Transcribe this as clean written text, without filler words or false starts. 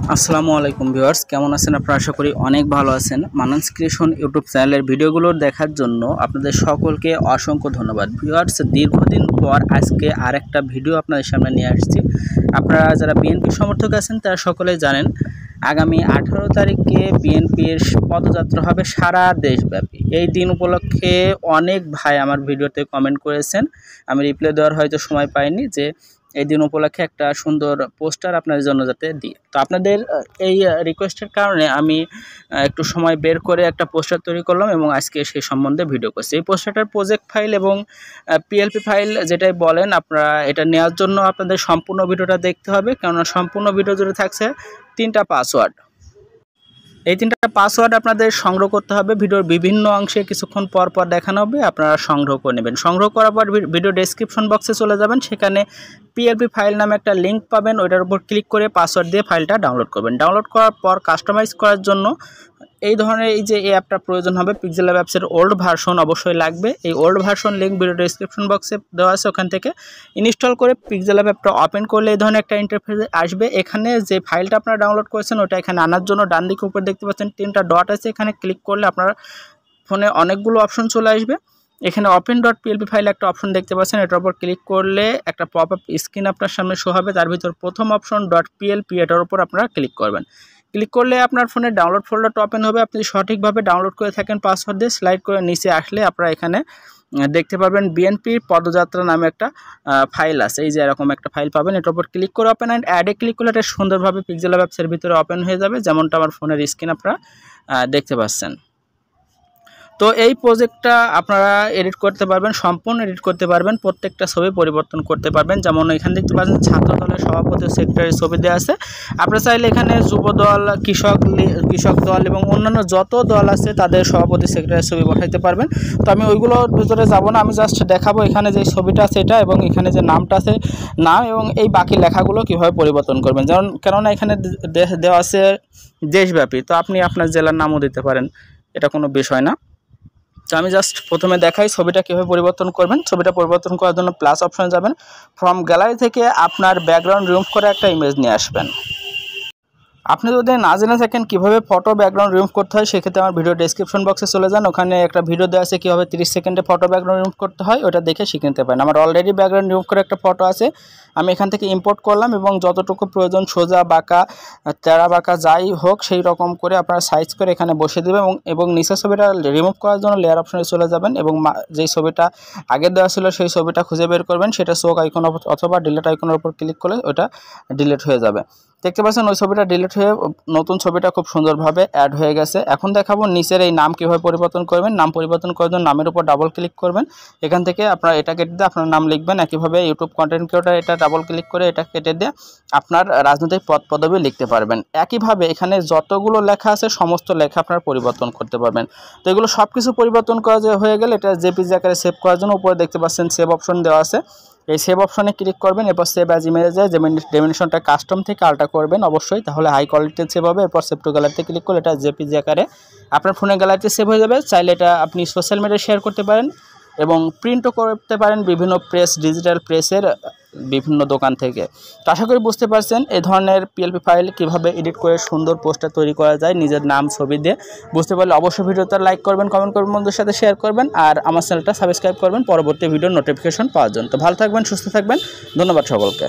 আসসালামু আলাইকুম ভিউয়ার্স, কেমন আছেন আপনারা? আশা করি অনেক ভালো আছেন। মানান্স ক্রিয়েশন ইউটিউব চ্যানেলের ভিডিওগুলো দেখার জন্য আপনাদের সকলকে অসংখ্য ধন্যবাদ। ভিউয়ার্স, দীর্ঘদিন পর আজকে আরেকটা ভিডিও আপনাদের সামনে নিয়ে আসছি। আপনারা যারা বিএনপি সমর্থক আছেন তারা সকলেই জানেন আগামী 18 তারিখে বিএনপির পদযাত্রা হবে সারা দেশব্যাপী। এই দিন উপলক্ষে অনেক ভাই আমার ভিডিওতে কমেন্ট করেছেন, আমি রিপ্লাই দেওয়ার হয়তো সময় পাইনি, যে এই দিন উপলক্ষে একটা সুন্দর পোস্টার আপনাদের জন্য যাতে দিই। তো আপনাদের এই রিকোয়েস্টের কারণে আমি একটু সময় বের করে একটা পোস্টার তৈরি করলাম এবং আজকে সেই সম্বন্ধে ভিডিও করছি। এই পোস্টারটার প্রজেক্ট ফাইল এবং পিএলপি ফাইল যেটাই বলেন, আপনারা এটা নেওয়ার জন্য আপনাদের সম্পূর্ণ ভিডিওটা দেখতে হবে, কেননা সম্পূর্ণ ভিডিও জুড়ে থাকছে 3টা পাসওয়ার্ড। এই 3টা পাসওয়ার্ড আপনাদের সংগ্রহ করতে হবে। ভিডিওর বিভিন্ন অংশে কিছুক্ষণ পর পর দেখানো হবে, আপনারা সংগ্রহ করে নেবেন। সংগ্রহ করার পর ভিডিও ডেসক্রিপশন বক্সে চলে যাবেন, সেখানে পিএলপি ফাইল নামে একটা লিঙ্ক পাবেন, ওইটার উপর ক্লিক করে পাসওয়ার্ড দিয়ে ফাইলটা ডাউনলোড করবেন। ডাউনলোড করার পর কাস্টমাইজ করার জন্য এই ধরনের এই অ্যাপটা প্রয়োজন হবে। পিক্সেলল্যাব অ্যাপসের ওল্ড ভার্সন অবশ্যই লাগবে। এই old version link video description বক্সে দেওয়া আছে, ওখান থেকে ইনস্টল করে পিক্সেলল্যাব অ্যাপটা ওপেন করলে এই ধরনের একটা ইন্টারফেস আসবে। এখানে যে ফাইলটা আপনারা ডাউনলোড করেছেন ওটা এখানে আনার জন্য ডান দিকে উপর দেখতে পাচ্ছেন 3টা ডট আছে, এখানে ক্লিক করলে আপনার ফোনে অনেকগুলো অপশন চলে আসবে। এখানে ওপেন ডট পিএলপি ফাইল একটা অপশন দেখতে পাচ্ছেন, এটার উপর ক্লিক করলে একটা পপ আপ স্ক্রিন আপনার সামনে শো হবে। তার ভিতর প্রথম অপশন ডট পিএলপি, এটার উপর আপনারা ক্লিক করবেন। ক্লিক করলে আপনার ফোনে ডাউনলোড ফোল্ডারটা ওপেন হবে। আপনি সঠিকভাবে ডাউনলোড করে থাকেন পাসওয়ার্ড দিয়ে, স্লাইড করে নিচে আসলে আপনারা এখানে দেখতে পারবেন বিএনপির পদযাত্রা নামে একটা ফাইল আছে। এই যে এরকম একটা ফাইল পাবেন, এটার উপর ক্লিক করে ওপেন অ্যান্ড অ্যাডে ক্লিক করলে এটা সুন্দরভাবে পিক্সেলল্যাব অ্যাপসের ভিতরে ওপেন হয়ে যাবে, যেমনটা আমার ফোনের স্ক্রিন আপনারা দেখতে পাচ্ছেন। তো এই প্রজেক্টটা আপনারা এডিট করতে পারবেন, সম্পূর্ণ এডিট করতে পারবেন, প্রত্যেকটা ছবি পরিবর্তন করতে পারবেন। যেমন এখানে দেখতে পাচ্ছেন ছাত্র দলের সভাপতি সেক্টরের ছবি দেওয়া আছে। আপনারা চাইলে এখানে যুব দল, কৃষক দল এবং অন্যান্য যত দল আছে তাদের সভাপতি সেক্টরের ছবি বসাইতে পারবেন। তো আমি ওইগুলোর ভিতরে যাব না, আমি জাস্ট দেখাবো এখানে যে ছবিটা আছে এটা, এবং এখানে যে নামটা আছে নাম, এবং এই বাকি লেখাগুলো কীভাবে পরিবর্তন করবেন। কেননা এখানে দেওয়া আছে দেশব্যাপী, তো আপনি আপনার জেলার নামও দিতে পারেন, এটা কোনো বিষয় না। তো আমি জাস্ট প্রথমে দেখাই ছবিটা কীভাবে পরিবর্তন করবেন। ছবিটা পরিবর্তন করার জন্য প্লাস অপশনে যাবেন, ফ্রম গ্যালারি থেকে আপনার ব্যাকগ্রাউন্ড রিমুভ করে একটা ইমেজ নিয়ে আসবেন। আপনি যদি না জেনে থাকেন কীভাবে ফটো ব্যাকগ্রাউন্ড রিমুভ করতে হয়, সেক্ষেত্রে আমার ভিডিও ডেসক্রিপশন বক্সে চলে যান, ওখানে একটা ভিডিও দেওয়া আছে কীভাবে 30 সেকেন্ডে ফটো ব্যাকগ্রাউন্ড রিমুভ করতে হয়, ওটা দেখে শিখে নিতে পারেন। আমার অলরেডি ব্যাকগ্রাউন্ড রিমুভ করে একটা ফটো আছে, আমি এখান থেকে ইম্পোর্ট করলাম এবং যতটুকু প্রয়োজন সোজা বাঁকা তেরা বাঁকা যাই হোক সেই রকম করে আপনারা সাইজ করে এখানে বসিয়ে দেবেন, এবং নিচের ছবিটা রিমুভ করার জন্য লেয়ার অপশনে চলে যাবেন এবং যেই ছবিটা আগে দেওয়া ছিল সেই ছবিটা খুঁজে বের করবেন, সেটা চোখ আইকন অথবা ডিলিট আইকনের উপর ক্লিক করলে ওটা ডিলিট হয়ে যাবে। দেখতে পাচ্ছেন ওই ছবিটা ডিলিট হয়ে নতুন ছবিটা খুব সুন্দরভাবে অ্যাড হয়ে গেছে। এখন দেখাবো নিচের এই নাম কীভাবে পরিবর্তন করবেন। নাম পরিবর্তন করার জন্য নামের উপর ডাবল ক্লিক করবেন, এখান থেকে আপনারা এটা কেটে দিয়ে আপনার নাম লিখবেন। একইভাবে ইউটিউব কন্টেন্ট ক্রিয়েটর, এটা ডাবল ক্লিক করে এটা কেটে দিয়ে আপনার রাজনৈতিক পদ পদবি লিখতে পারবেন। একইভাবে এখানে যতগুলো লেখা আছে সমস্ত লেখা আপনারা পরিবর্তন করতে পারবেন। তো এগুলো সব কিছু পরিবর্তন করা হয়ে গেলে এটা জেপিজি আকারে সেভ করার জন্য উপরে দেখতে পাচ্ছেন সেভ অপশন দেওয়া আছে, এই সেভ অপশনে ক্লিক করবেন। এরপর সেভ অ্যাজ ইমেজে যে ডেমিনেশনটা কাস্টম থেকে আলটা করবেন অবশ্যই, তাহলে হাই কোয়ালিটিতে সেভ হবে। এরপর সেভ টু গ্যালারিতে ক্লিক করলে এটা জেপিজি আকারে আপনার ফোনের গ্যালারিতে সেভ হয়ে যাবে। চাইলে এটা আপনি সোশ্যাল মিডিয়ায় শেয়ার করতে পারেন এবং প্রিন্টও করতে পারেন বিভিন্ন প্রেস, ডিজিটাল প্রেসের বিভিন্ন দোকান থেকে। তো আশা করি বুঝতে পারছেন এই ধরনের পিএলপি ফাইল কীভাবে এডিট করে সুন্দর পোস্টার তৈরি করা যায় নিজের নাম ছবি দিয়ে। বুঝতে পারলে অবশ্যই ভিডিওতে লাইক করবেন, কমেন্ট করবেন, বন্ধুদের সাথে শেয়ার করবেন, আর আমার চ্যানেলটা সাবস্ক্রাইব করবেন পরবর্তী ভিডিওর নোটিফিকেশন পাওয়ার জন্য। তো ভালো থাকবেন, সুস্থ থাকবেন, ধন্যবাদ সকলকে।